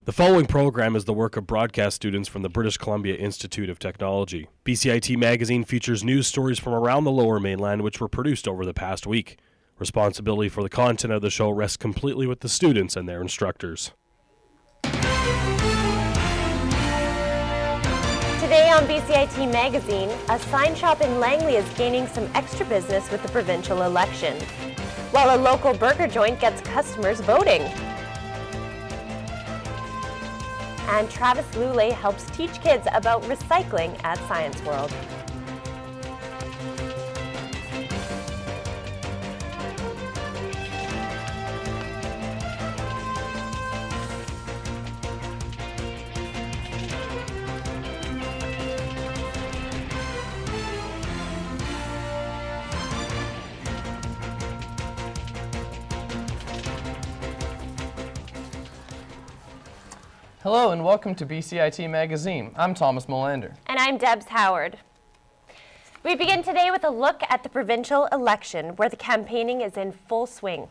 The following program is the work of broadcast students from the British Columbia Institute of Technology. BCIT Magazine features news stories from around the Lower Mainland which were produced over the past week. Responsibility for the content of the show rests completely with the students and their instructors. Today on BCIT Magazine, a sign shop in Langley is gaining some extra business with the provincial election, while a local burger joint gets customers voting. And Travis Lulay helps teach kids about recycling at Science World. Hello and welcome to BCIT Magazine. I'm Thomas Molander. And I'm Debs Howard. We begin today with a look at the provincial election, where the campaigning is in full swing.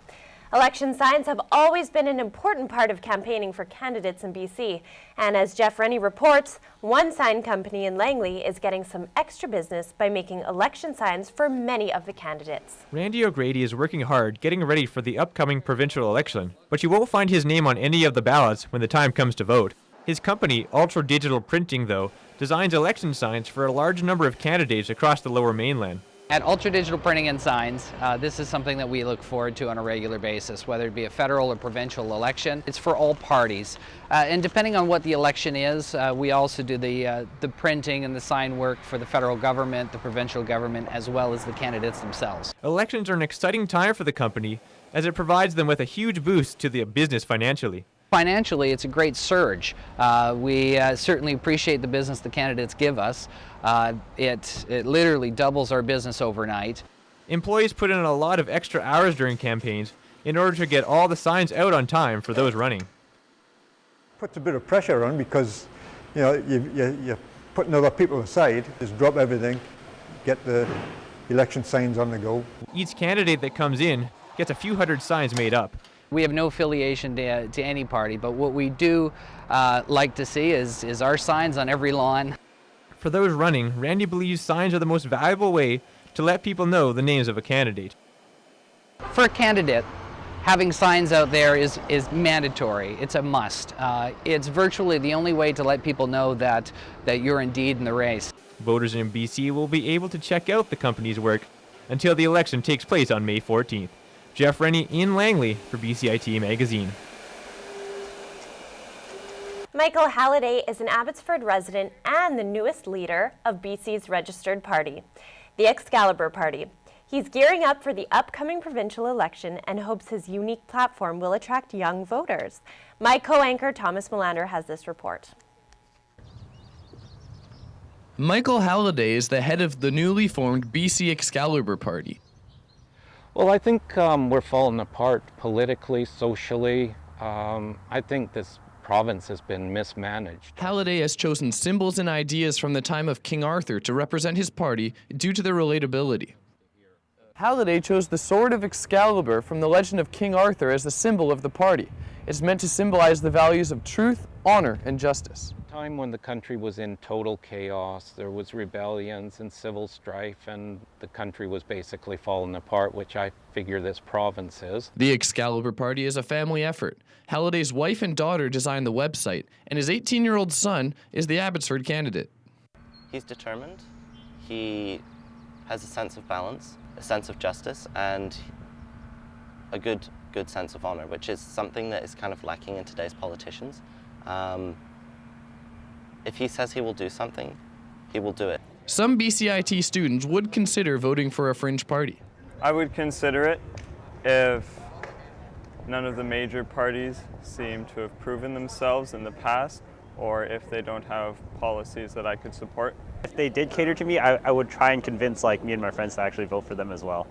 Election signs have always been an important part of campaigning for candidates in BC. And as Jeff Rennie reports, one sign company in Langley is getting some extra business by making election signs for many of the candidates. Randy O'Grady is working hard getting ready for the upcoming provincial election, but you won't find his name on any of the ballots when the time comes to vote. His company, Ultra Digital Printing, though, designs election signs for a large number of candidates across the Lower Mainland. At Ultra Digital Printing and Signs, this is something that we look forward to on a regular basis, whether it be a federal or provincial election. It's for all parties. And depending on what the election is, we also do the printing and the sign work for the federal government, the provincial government, as well as the candidates themselves. Elections are an exciting time for the company, as it provides them with a huge boost to the business financially. Financially, it's a great surge. We certainly appreciate the business the candidates give us. It literally doubles our business overnight. Employees put in a lot of extra hours during campaigns in order to get all the signs out on time for those running. Puts a bit of pressure on because, you know, you're putting other people aside. Just drop everything, get the election signs on the go. Each candidate that comes in gets a few hundred signs made up. We have no affiliation to any party, but what we do like to see is our signs on every lawn. For those running, Randy believes signs are the most valuable way to let people know the names of a candidate. For a candidate, having signs out there is mandatory. It's a must. It's virtually the only way to let people know that you're indeed in the race. Voters in BC will be able to check out the company's work until the election takes place on May 14th. Jeff Rennie in Langley for BCIT Magazine. Michael Halliday is an Abbotsford resident and the newest leader of BC's registered party, the Excalibur Party. He's gearing up for the upcoming provincial election and hopes his unique platform will attract young voters. My co-anchor Thomas Molander has this report. Michael Halliday is the head of the newly formed BC Excalibur Party. Well, I think we're falling apart politically, socially. I think this province has been mismanaged. Halliday has chosen symbols and ideas from the time of King Arthur to represent his party due to their relatability. Halliday chose the Sword of Excalibur from the legend of King Arthur as the symbol of the party. It's meant to symbolize the values of truth, honor, and justice. Time when the country was in total chaos, there was rebellions and civil strife, and the country was basically falling apart, which I figure this province is. The Excalibur Party is a family effort. Halliday's wife and daughter designed the website, and his 18-year-old son is the Abbotsford candidate. He's determined, he has a sense of balance, a sense of justice, and a good sense of honor, which is something that is kind of lacking in today's politicians. If he says he will do something, he will do it. Some BCIT students would consider voting for a fringe party. I would consider it if none of the major parties seem to have proven themselves in the past, or if they don't have policies that I could support. If they did cater to me, I would try and convince me and my friends to actually vote for them as well.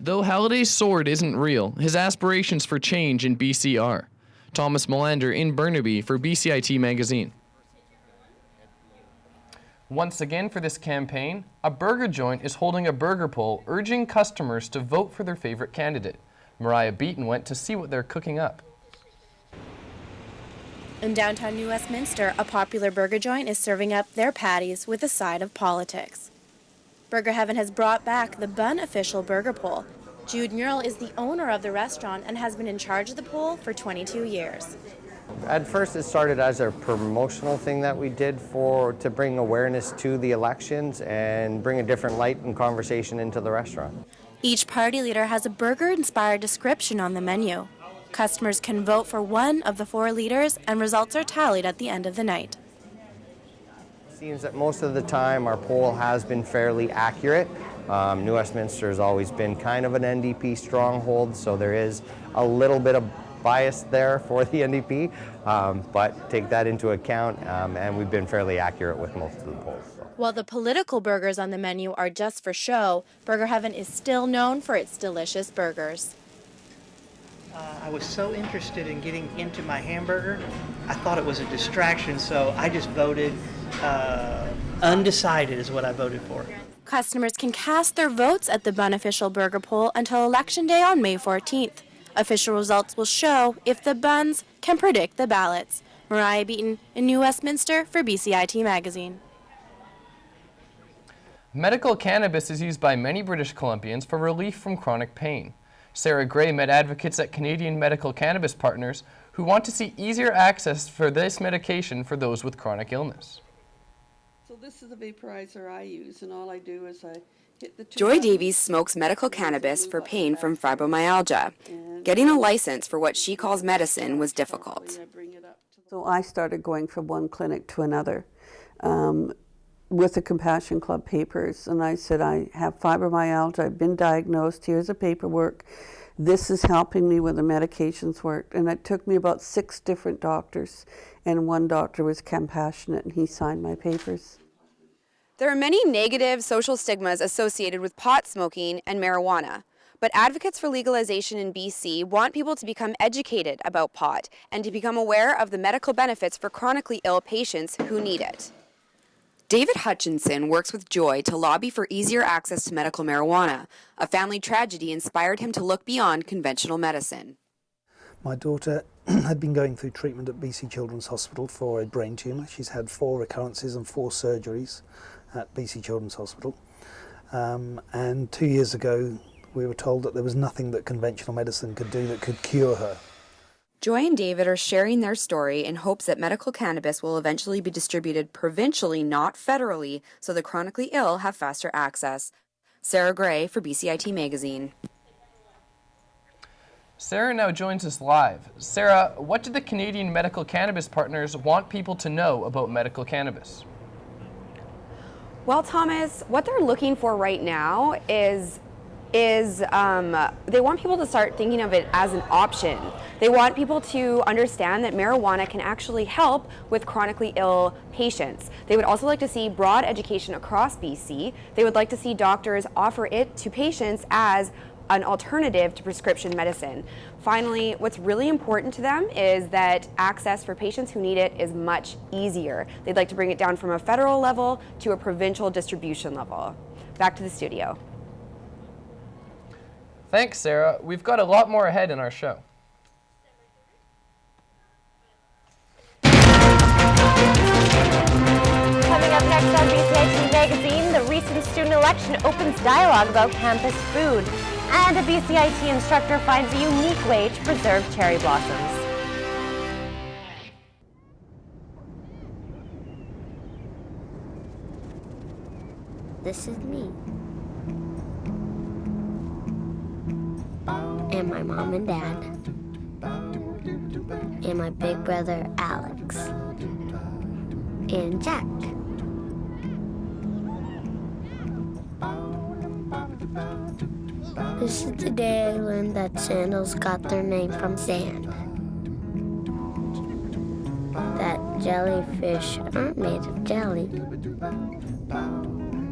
Though Halliday's sword isn't real, his aspirations for change in BC are. Thomas Molander in Burnaby for BCIT Magazine. Once again for this campaign, a burger joint is holding a burger poll urging customers to vote for their favorite candidate. Mariah Beaton went to see what they're cooking up. In downtown New Westminster, a popular burger joint is serving up their patties with a side of politics. Burger Heaven has brought back the bun-official burger pole. Jude Nurl is the owner of the restaurant and has been in charge of the pole for 22 years. At first it started as a promotional thing that we did to bring awareness to the elections and bring a different light and conversation into the restaurant. Each party leader has a burger-inspired description on the menu. Customers can vote for one of the 4 leaders, and results are tallied at the end of the night. It seems that most of the time our poll has been fairly accurate. New Westminster has always been kind of an NDP stronghold, so there is a little bit of bias there for the NDP, but take that into account, and we've been fairly accurate with most of the polls. So. While the political burgers on the menu are just for show, Burger Heaven is still known for its delicious burgers. I was so interested in getting into my hamburger, I thought it was a distraction, so I just voted undecided is what I voted for. Customers can cast their votes at the Bun-official burger poll until Election Day on May 14th. Official results will show if the buns can predict the ballots. Mariah Beaton in New Westminster for BCIT Magazine. Medical cannabis is used by many British Columbians for relief from chronic pain. Sarah Gray met advocates at Canadian Medical Cannabis Partners who want to see easier access for this medication for those with chronic illness. So this is the vaporizer I use, and all I do is I hit the... Joy Davies smokes medical cannabis for pain from fibromyalgia. Getting a license for what she calls medicine was difficult. So I started going from one clinic to another with the Compassion Club papers, and I said, I have fibromyalgia, I've been diagnosed, here's the paperwork, this is helping me when the medications work. And it took me about 6 different doctors, and one doctor was compassionate and he signed my papers. There are many negative social stigmas associated with pot smoking and marijuana, but advocates for legalization in BC want people to become educated about pot and to become aware of the medical benefits for chronically ill patients who need it. David Hutchinson works with Joy to lobby for easier access to medical marijuana. A family tragedy inspired him to look beyond conventional medicine. My daughter had been going through treatment at BC Children's Hospital for a brain tumour. She's had 4 recurrences and 4 surgeries at BC Children's Hospital. And 2 years ago, we were told that there was nothing that conventional medicine could do that could cure her. Joy and David are sharing their story in hopes that medical cannabis will eventually be distributed provincially, not federally, so the chronically ill have faster access. Sarah Gray for BCIT Magazine. Sarah now joins us live. Sarah, what do the Canadian Medical Cannabis Partners want people to know about medical cannabis? Well, Thomas, what they're looking for right now is they want people to start thinking of it as an option. They want people to understand that marijuana can actually help with chronically ill patients. They would also like to see broad education across BC. They would like to see doctors offer it to patients as an alternative to prescription medicine. Finally, what's really important to them is that access for patients who need it is much easier. They'd like to bring it down from a federal level to a provincial distribution level. Back to the studio. Thanks, Sarah. We've got a lot more ahead in our show. Coming up next on BCIT Magazine, the recent student election opens dialogue about campus food, and a BCIT instructor finds a unique way to preserve cherry blossoms. This is me. And my mom and dad. And my big brother Alex. And Jack. This is the day I learned that sandals got their name from sand. That jellyfish aren't made of jelly.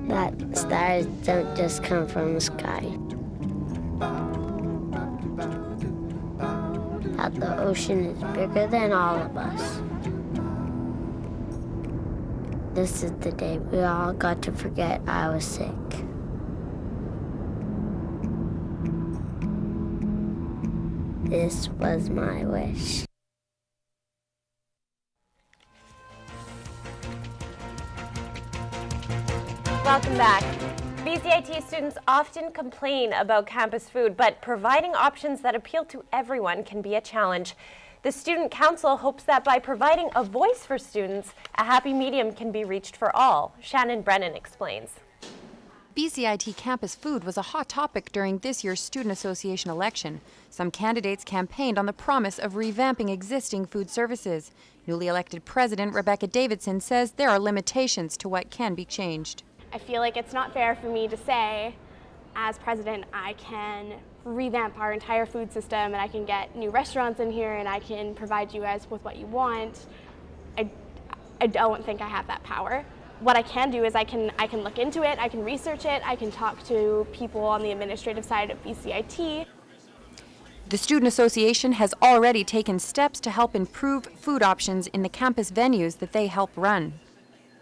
That stars don't just come from the sky. That the ocean is bigger than all of us. This is the day we all got to forget I was sick. This was my wish. Welcome back. BCIT students often complain about campus food, but providing options that appeal to everyone can be a challenge. The Student Council hopes that by providing a voice for students, a happy medium can be reached for all. Shannon Brennan explains. BCIT campus food was a hot topic during this year's Student Association election. Some candidates campaigned on the promise of revamping existing food services. Newly elected President Rebecca Davidson says there are limitations to what can be changed. I feel like it's not fair for me to say, as president, I can revamp our entire food system and I can get new restaurants in here and I can provide you guys with what you want. I don't think I have that power. What I can do is I can look into it, I can research it, I can talk to people on the administrative side of BCIT. The Student Association has already taken steps to help improve food options in the campus venues that they help run.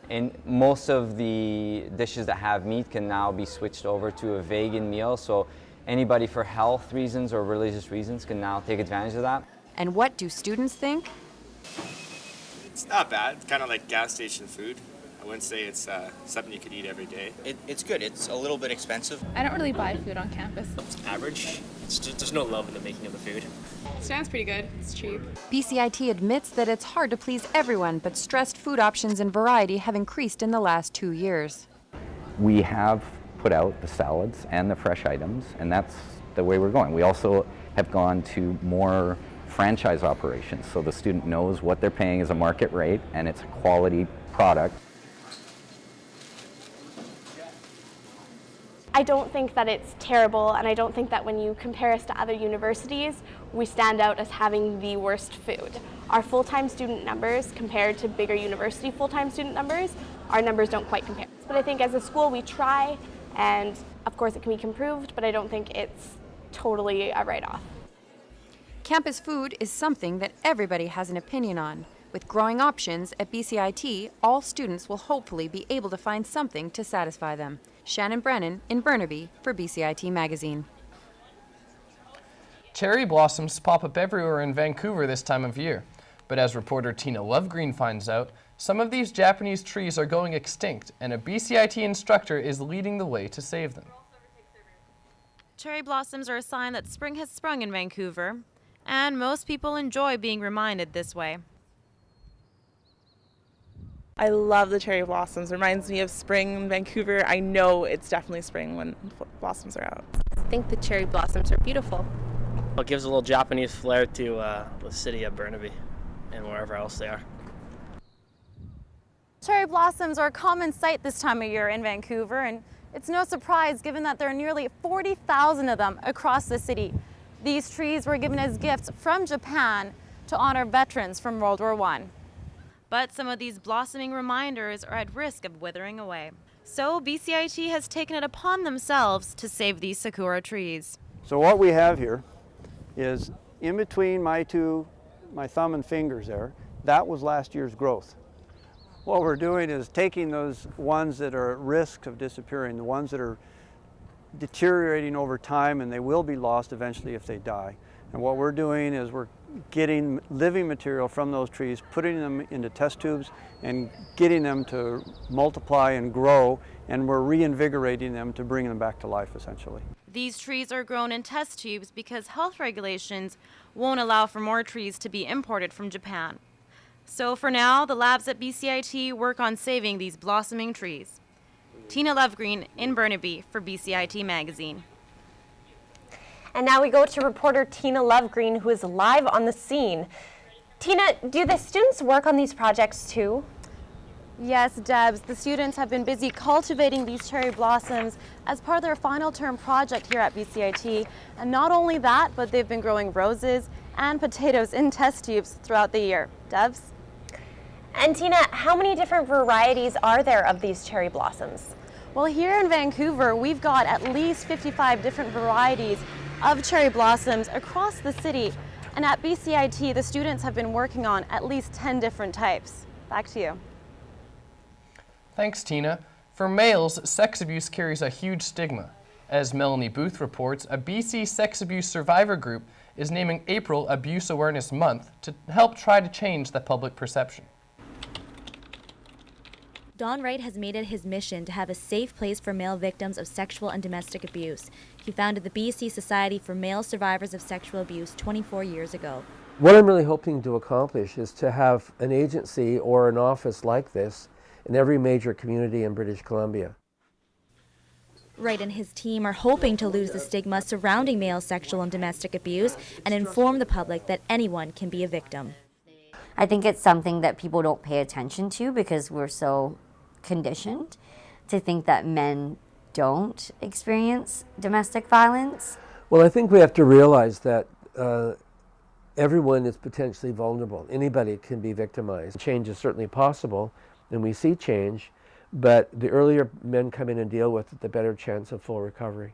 And most of the dishes that have meat can now be switched over to a vegan meal, so anybody for health reasons or religious reasons can now take advantage of that. And what do students think? It's not bad. It's kind of like gas station food. I wouldn't say it's something you could eat every day. It's good. It's a little bit expensive. I don't really buy food on campus. It's average. There's no love in the making of the food. Sounds pretty good. It's cheap. BCIT admits that it's hard to please everyone, but stressed food options and variety have increased in the last 2 years. We have put out the salads and the fresh items, and that's the way we're going. We also have gone to more franchise operations, so the student knows what they're paying as a market rate and it's a quality product. I don't think that it's terrible, and I don't think that when you compare us to other universities, we stand out as having the worst food. Our full-time student numbers compared to bigger university full-time student numbers, our numbers don't quite compare. But I think as a school we try, and of course it can be improved, but I don't think it's totally a write-off. Campus food is something that everybody has an opinion on. With growing options at BCIT, all students will hopefully be able to find something to satisfy them. Shannon Brennan in Burnaby for BCIT Magazine. Cherry blossoms pop up everywhere in Vancouver this time of year. But as reporter Tina Lovegreen finds out, some of these Japanese trees are going extinct, and a BCIT instructor is leading the way to save them. Cherry blossoms are a sign that spring has sprung in Vancouver, and most people enjoy being reminded this way. I love the cherry blossoms. It reminds me of spring in Vancouver. I know it's definitely spring when blossoms are out. I think the cherry blossoms are beautiful. It gives a little Japanese flair to the city of Burnaby and wherever else they are. Cherry blossoms are a common sight this time of year in Vancouver, and it's no surprise given that there are nearly 40,000 of them across the city. These trees were given as gifts from Japan to honor veterans from World War I. But some of these blossoming reminders are at risk of withering away. So BCIT has taken it upon themselves to save these sakura trees. So what we have here is in between my thumb and fingers there, that was last year's growth. What we're doing is taking those ones that are at risk of disappearing, the ones that are deteriorating over time and they will be lost eventually if they die. And what we're doing is we're getting living material from those trees, putting them into test tubes and getting them to multiply and grow, and we're reinvigorating them to bring them back to life essentially. These trees are grown in test tubes because health regulations won't allow for more trees to be imported from Japan. So for now, the labs at BCIT work on saving these blossoming trees. Tina Lovegreen in Burnaby for BCIT Magazine. And now we go to reporter Tina Lovegreen, who is live on the scene. Tina, do the students work on these projects too? Yes, Debs. The students have been busy cultivating these cherry blossoms as part of their final term project here at BCIT. And not only that, but they've been growing roses and potatoes in test tubes throughout the year. Debs? And Tina, how many different varieties are there of these cherry blossoms? Well, here in Vancouver, we've got at least 55 different varieties of cherry blossoms across the city. And at BCIT, the students have been working on at least 10 different types. Back to you. Thanks, Tina. For males, sex abuse carries a huge stigma. As Melanie Booth reports, a BC sex abuse survivor group is naming April Abuse Awareness Month to help try to change the public perception. Don Wright has made it his mission to have a safe place for male victims of sexual and domestic abuse. He founded the BC Society for Male Survivors of Sexual Abuse 24 years ago. What I'm really hoping to accomplish is to have an agency or an office like this in every major community in British Columbia. Wright and his team are hoping to lose the stigma surrounding male sexual and domestic abuse and inform the public that anyone can be a victim. I think it's something that people don't pay attention to because we're so conditioned to think that men don't experience domestic violence. Well, I think we have to realize that everyone is potentially vulnerable. Anybody can be victimized. Change is certainly possible, and we see change, but the earlier men come in and deal with it, the better chance of full recovery.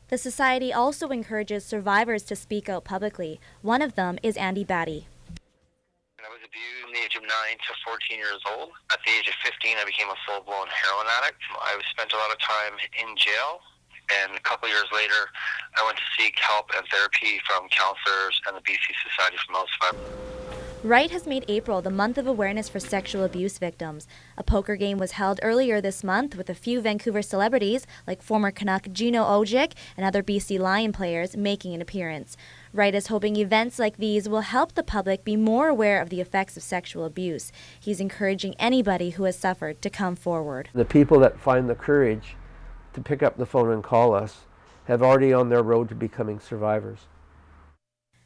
The Society also encourages survivors to speak out publicly. One of them is Andy Batty. I was abused from the age of 9 to 14 years old. At the age of 15, I became a full-blown heroin addict. I spent a lot of time in jail, and a couple years later, I went to seek help and therapy from counselors and the BC Society for Male Survivors. Wright has made April the month of awareness for sexual abuse victims. A poker game was held earlier this month with a few Vancouver celebrities like former Canuck Gino Ojic and other BC Lion players making an appearance. Wright is hoping events like these will help the public be more aware of the effects of sexual abuse. He's encouraging anybody who has suffered to come forward. The people that find the courage to pick up the phone and call us have already on their road to becoming survivors.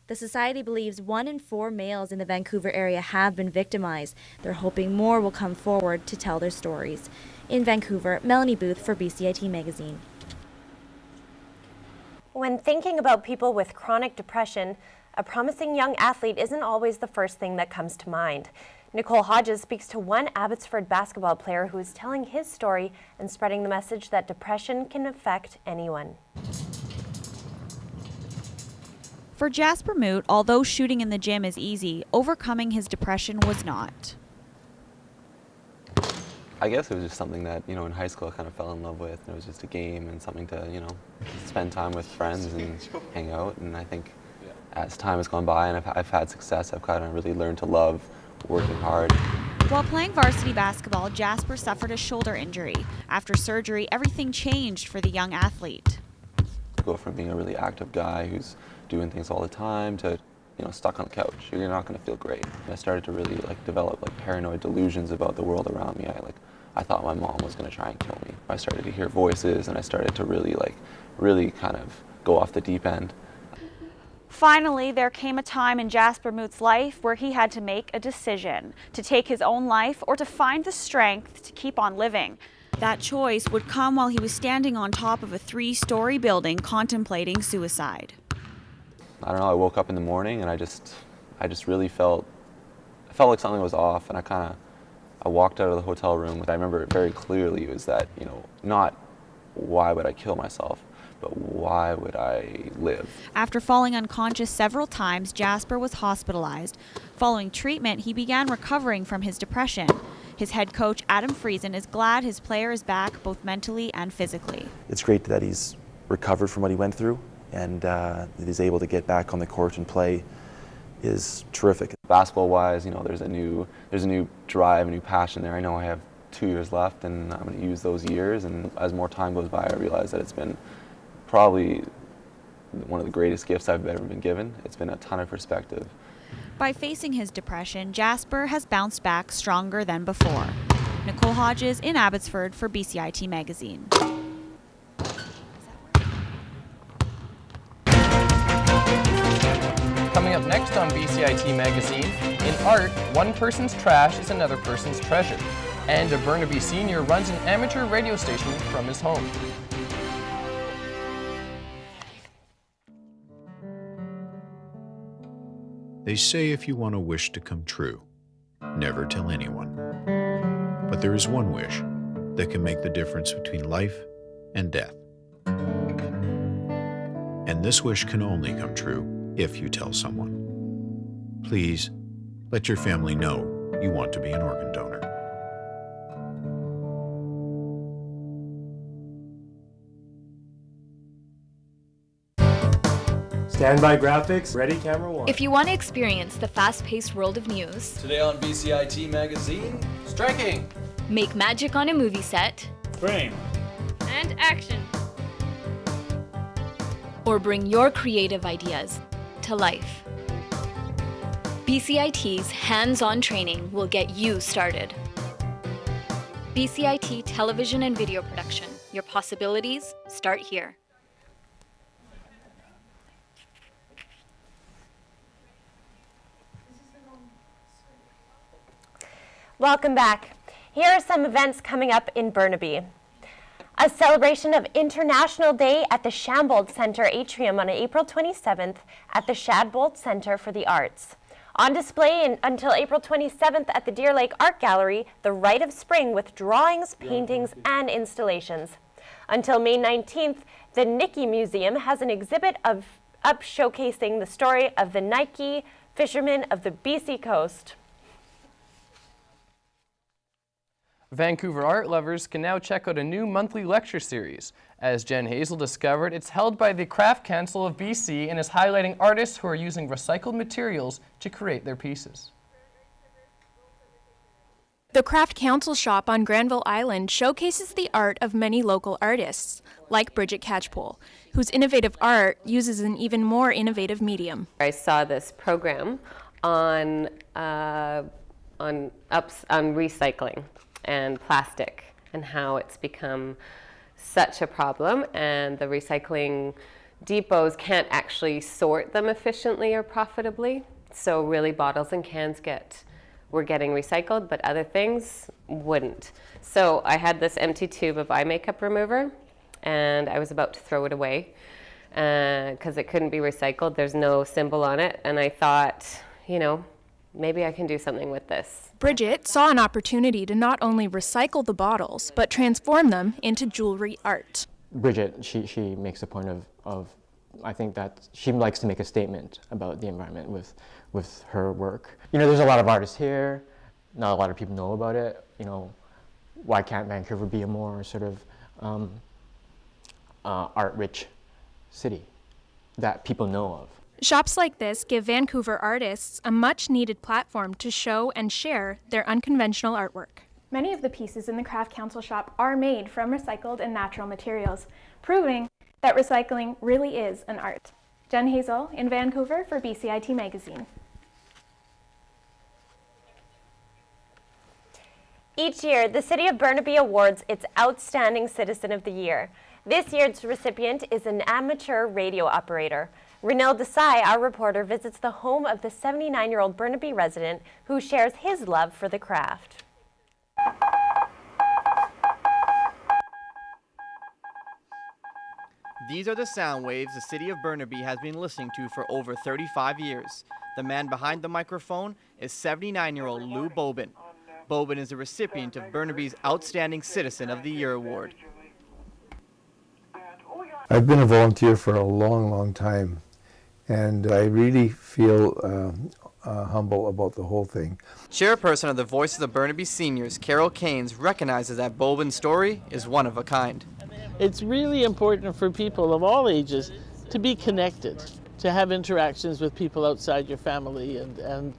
The Society believes 1 in 4 males in the Vancouver area have been victimized. They're hoping more will come forward to tell their stories. In Vancouver, Melanie Booth for BCIT Magazine. When thinking about people with chronic depression, a promising young athlete isn't always the first thing that comes to mind. Nicole Hodges speaks to one Abbotsford basketball player who is telling his story and spreading the message that depression can affect anyone. For Jasper Moot, although shooting in the gym is easy, overcoming his depression was not. I guess it was just something that, in high school I kind of fell in love with. It was just a game and something to, spend time with friends and hang out. And I think as time has gone by and I've had success, I've kind of really learned to love working hard. While playing varsity basketball, Jasper suffered a shoulder injury. After surgery, everything changed for the young athlete. Go from being a really active guy who's doing things all the time to, stuck on the couch. You're not going to feel great. I started to really develop paranoid delusions about the world around me. I thought my mom was going to try and kill me. I started to hear voices and I started to really kind of go off the deep end. Finally, there came a time in Jasper Moot's life where he had to make a decision to take his own life or to find the strength to keep on living. That choice would come while he was standing on top of a 3-story building contemplating suicide. I don't know, I woke up in the morning and I just really felt like something was off, and I walked out of the hotel room. I remember it very clearly. It was that, not why would I kill myself, but why would I live? After falling unconscious several times, Jasper was hospitalized. Following treatment, he began recovering from his depression. His head coach, Adam Friesen, is glad his player is back both mentally and physically. It's great that he's recovered from what he went through, and that he's able to get back on the court and play is terrific. Basketball-wise, there's a new drive, a new passion there. I know I have 2 years left, and I'm going to use those years. And as more time goes by, I realize that it's been probably one of the greatest gifts I've ever been given. It's been a ton of perspective. By facing his depression, Jasper has bounced back stronger than before. Nicole Hodges in Abbotsford for BCIT Magazine. Coming up next on BCIT Magazine, in art, one person's trash is another person's treasure. And a Burnaby senior runs an amateur radio station from his home. They say if you want a wish to come true, never tell anyone. But there is one wish that can make the difference between life and death. And this wish can only come true if you tell someone. Please, let your family know you want to be an organ donor. Standby graphics, ready camera one. If you want to experience the fast-paced world of news, today on BCIT Magazine, striking, make magic on a movie set, frame, and action, or bring your creative ideas to life, BCIT's hands-on training will get you started. BCIT Television and Video Production. Your possibilities start here. Welcome back. Here are some events coming up in Burnaby. A celebration of International Day at the Shambold Center Atrium on April 27th at the Shadbolt Center for the Arts. On display until April 27th at the Deer Lake Art Gallery, The Rite of Spring with drawings, paintings, and installations. Until May 19th, the Nicky Museum has an exhibit up showcasing the story of the Nike fishermen of the BC coast. Vancouver art lovers can now check out a new monthly lecture series. As Jen Hazel discovered, it's held by the Craft Council of BC and is highlighting artists who are using recycled materials to create their pieces. The Craft Council shop on Granville Island showcases the art of many local artists, like Bridget Catchpole, whose innovative art uses an even more innovative medium. I saw this program on recycling and plastic and how it's become such a problem, and the recycling depots can't actually sort them efficiently or profitably. So really bottles and cans were getting recycled, but other things wouldn't. So I had this empty tube of eye makeup remover and I was about to throw it away because it couldn't be recycled. There's no symbol on it, and I thought, you know, maybe I can do something with this. Bridget saw an opportunity to not only recycle the bottles, but transform them into jewelry art. Bridget, she makes a point of, I think that she likes to make a statement about the environment with her work. You know, there's a lot of artists here, not a lot of people know about it. You know, why can't Vancouver be a more sort of art-rich city that people know of? Shops like this give Vancouver artists a much-needed platform to show and share their unconventional artwork. Many of the pieces in the Craft Council shop are made from recycled and natural materials, proving that recycling really is an art. Jen Hazel in Vancouver for BCIT Magazine. Each year, the City of Burnaby awards its Outstanding Citizen of the Year. This year's recipient is an amateur radio operator. Renel Desai, our reporter, visits the home of the 79-year-old Burnaby resident who shares his love for the craft. These are the sound waves the city of Burnaby has been listening to for over 35 years. The man behind the microphone is 79-year-old Lou Bobin. Bobin is the recipient of Burnaby's Outstanding Citizen of the Year award. I've been a volunteer for a long, long time, and I really feel humble about the whole thing. Chairperson of the Voices of Burnaby Seniors, Carol Keynes, recognizes that Bobin's story is one of a kind. It's really important for people of all ages to be connected, to have interactions with people outside your family, and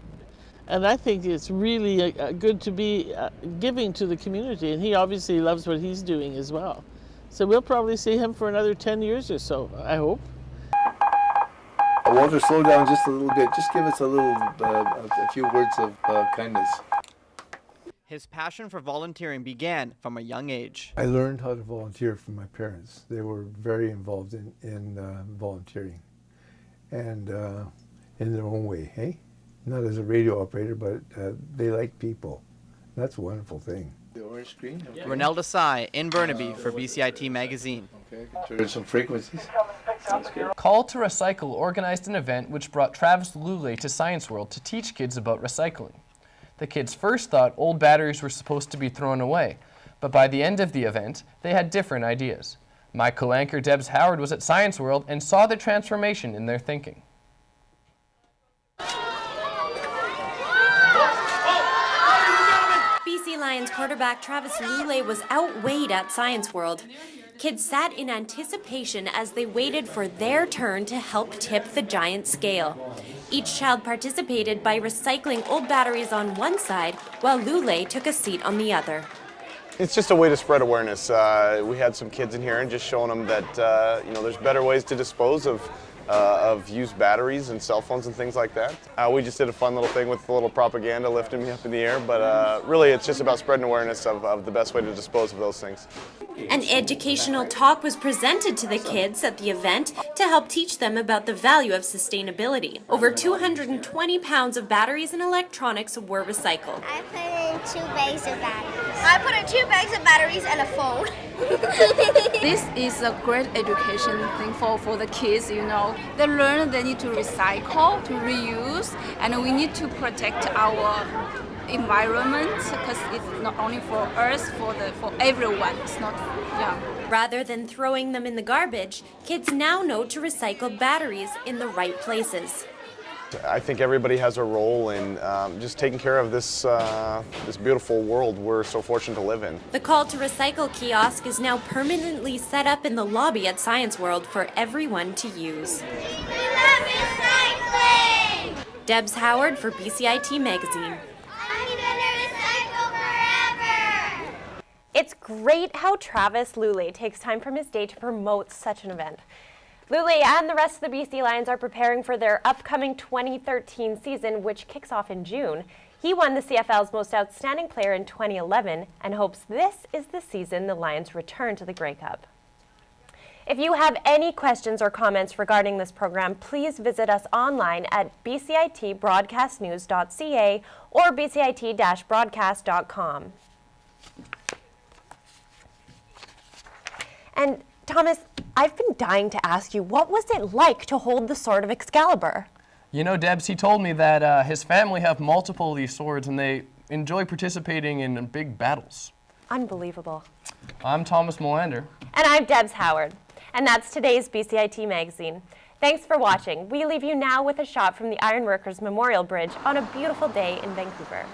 I think it's really good to be giving to the community, and he obviously loves what he's doing as well. So we'll probably see him for another 10 years or so, I hope. Walter, slow down just a little bit. Just give us a few words of kindness. His passion for volunteering began from a young age. I learned how to volunteer from my parents. They were very involved in volunteering, and in their own way, hey? Not as a radio operator, but they like people. That's a wonderful thing. The orange screen? Okay. Renel Desai in Burnaby for BCIT Magazine. Okay, turn some frequencies. Sounds good. Call to Recycle organized an event which brought Travis Lulay to Science World to teach kids about recycling. The kids first thought old batteries were supposed to be thrown away, but by the end of the event, they had different ideas. My co-anchor Debs Howard was at Science World and saw the transformation in their thinking. BC Lions quarterback Travis Lulay was outweighed at Science World. Kids sat in anticipation as they waited for their turn to help tip the giant scale. Each child participated by recycling old batteries on one side, while Lule took a seat on the other. It's just a way to spread awareness. We had some kids in here and just showing them that there's better ways to dispose of used batteries and cell phones and things like that. We just did a fun little thing with a little propaganda lifting me up in the air, but really it's just about spreading awareness of the best way to dispose of those things. An educational talk was presented to the kids at the event to help teach them about the value of sustainability. Over 220 pounds of batteries and electronics were recycled. I put in 2 bags of batteries. I put in 2 bags of batteries and a phone. This is a great education thing for the kids, you know. They learn they need to recycle, to reuse, and we need to protect our environment because it's not only for us, for everyone. It's not, yeah. Rather than throwing them in the garbage, kids now know to recycle batteries in the right places. I think everybody has a role in just taking care of this beautiful world we're so fortunate to live in. The Call to Recycle kiosk is now permanently set up in the lobby at Science World for everyone to use. We love recycling! Debs Howard for BCIT Magazine. I'm gonna recycle forever! It's great how Travis Lule takes time from his day to promote such an event. Lule and the rest of the BC Lions are preparing for their upcoming 2013 season, which kicks off in June. He won the CFL's Most Outstanding Player in 2011 and hopes this is the season the Lions return to the Grey Cup. If you have any questions or comments regarding this program, please visit us online at bcitbroadcastnews.ca or bcit-broadcast.com. And Thomas, I've been dying to ask you, what was it like to hold the Sword of Excalibur? You know, Debs, he told me that his family have multiple of these swords and they enjoy participating in big battles. Unbelievable. I'm Thomas Molander. And I'm Debs Howard. And that's today's BCIT Magazine. Thanks for watching. We leave you now with a shot from the Ironworkers Memorial Bridge on a beautiful day in Vancouver.